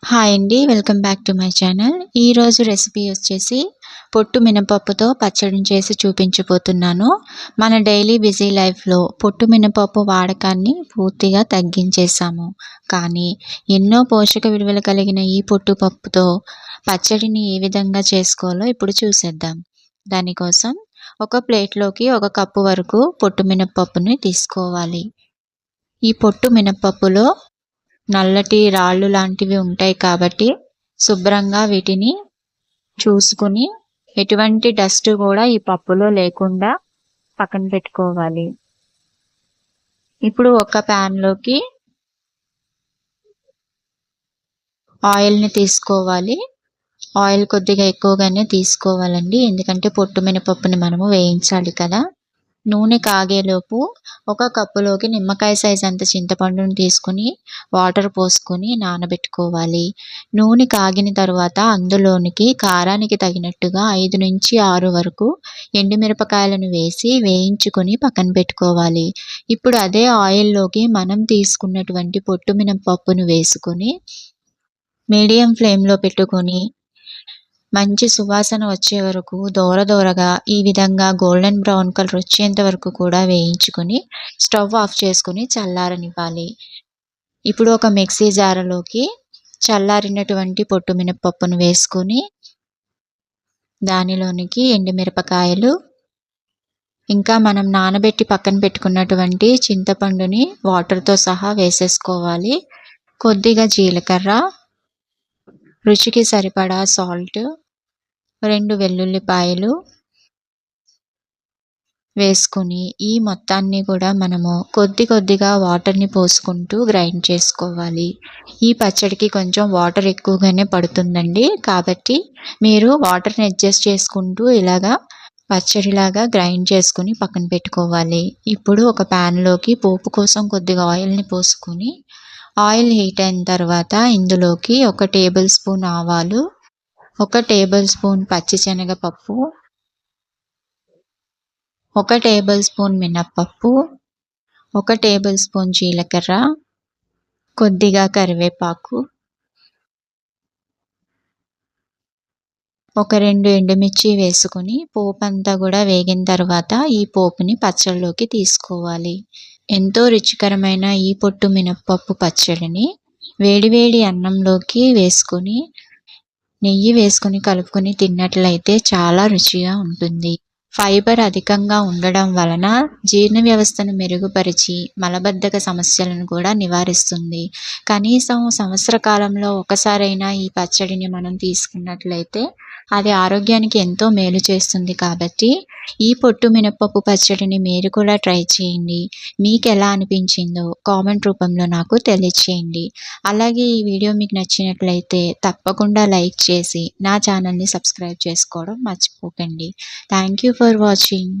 Hi అండి. Welcome back to my channel. ఈరోజు recipe వచ్చేసి పొట్టు మినపప్పుతో పచ్చడిని చేసి చూపించబోతున్నాను. మన డైలీ బిజీ లైఫ్‌లో పొట్టు మినపప్పు వాడకాన్ని పూర్తిగా తగ్గించేసాము. కానీ ఎన్నో పోషక విలువలు కలిగిన ఈ పొట్టు పప్పుతో పచ్చడిని ఏ విధంగా చేసుకోవాలో ఇప్పుడు చూసేద్దాం. దానికోసం ఒక ప్లేట్‌లోకి ఒక కప్పు వరకు పొట్టు మినపప్పుని తీసుకోవాలి. ఈ పొట్టు మినపప్పులో నల్లటి రాళ్ళు లాంటివి ఉంటాయి కాబట్టి శుభ్రంగా వీటిని చూసుకొని ఎటువంటి డస్ట్ కూడా ఈ పప్పులో లేకుండా పక్కన పెట్టుకోవాలి. ఇప్పుడు ఒక ప్యాన్‌లోకి ఆయిల్‌ని తీసుకోవాలి. ఆయిల్ కొద్దిగా ఎక్కువగానే తీసుకోవాలండి. ఎందుకంటే పొట్టు మినపప్పుని మనము వేయించాలి కదా! నూనె కాగేలోపు ఒక కప్పులోకి నిమ్మకాయ సైజ్ అంత చింతపండుని తీసుకొని వాటర్ పోసుకొని నానబెట్టుకోవాలి. నూనె కాగిన తర్వాత అందులోనికి కారానికి తగినట్టుగా 5-6 వరకు ఎండుమిరపకాయలను వేసి వేయించుకొని పక్కన పెట్టుకోవాలి. ఇప్పుడు అదే ఆయిల్‌లోకి మనం తీసుకున్నటువంటి పొట్టు మినపప్పును వేసుకొని మీడియం ఫ్లేమ్‌లో పెట్టుకొని మంచి సువాసన వచ్చే వరకు దోరగా ఈ విధంగా గోల్డెన్ బ్రౌన్ కలర్ వచ్చేంత వరకు కూడా వేయించుకొని స్టవ్ ఆఫ్ చేసుకొని చల్లారనివ్వాలి. ఇప్పుడు ఒక మిక్సీ జార్‌లోకి చల్లారినటువంటి పొట్టు మినపప్పును వేసుకొని దానిలోనికి ఎండుమిరపకాయలు, ఇంకా మనం నానబెట్టి పక్కన పెట్టుకున్నటువంటి చింతపండుని వాటర్‌తో సహా వేసేసుకోవాలి. కొద్దిగా జీలకర్ర, రుచికి సరిపడా సాల్ట్, 2 వెల్లుల్లిపాయలు వేసుకొని ఈ మొత్తాన్ని కూడా మనము కొద్దిగా వాటర్‌ని పోసుకుంటూ గ్రైండ్ చేసుకోవాలి. ఈ పచ్చడికి కొంచెం వాటర్ ఎక్కువగానే పడుతుందండి. కాబట్టి మీరు వాటర్‌ని అడ్జస్ట్ చేసుకుంటూ ఇలాగా పచ్చడిలాగా గ్రైండ్ చేసుకొని పక్కన పెట్టుకోవాలి. ఇప్పుడు ఒక ప్యాన్‌లోకి పోపు కోసం కొద్దిగా ఆయిల్‌ని పోసుకొని ఆయిల్ హీట్ అయిన తర్వాత ఇందులోకి 1 టేబుల్ స్పూన్ ఆవాలు, 1 టేబుల్ స్పూన్ పచ్చిశనగపప్పు, 1 టేబుల్ స్పూన్ మినప్పప్పు, 1 టేబుల్ స్పూన్ జీలకర్ర, కొద్దిగా కరివేపాకు, ఒక 2 ఎండుమిర్చి వేసుకొని పోపంతా కూడా వేగిన తర్వాత ఈ పోపుని పచ్చడిలోకి తీసుకోవాలి. ఎంతో రుచికరమైన ఈ పొట్టు మినపప్పు పచ్చడిని వేడివేడి అన్నంలోకి వేసుకొని నెయ్యి వేసుకొని కలుపుకొని తిన్నట్లయితే చాలా రుచిగా ఉంటుంది. ఫైబర్ అధికంగా ఉండడం వలన జీర్ణ వ్యవస్థను మెరుగుపరిచి మలబద్ధక సమస్యలను కూడా నివారిస్తుంది. కనీసం సంవత్సర కాలంలో ఒకసారైనా ఈ పచ్చడిని మనం తీసుకున్నట్లయితే అది ఆరోగ్యానికి ఎంతో మేలు చేస్తుంది కాబట్టి ఈ పొట్టు మినపప్పు పచ్చడిని మీరు కూడా ట్రై చేయండి. మీకెలా అనిపించిందో కామెంట్ రూపంలో నాకు తెలియచేయండి. అలాగే ఈ వీడియో మీకు నచ్చినట్లయితే తప్పకుండా లైక్ చేసి నా ఛానల్‌ని సబ్స్క్రైబ్ చేసుకోవడం మర్చిపోకండి. Thank you for watching.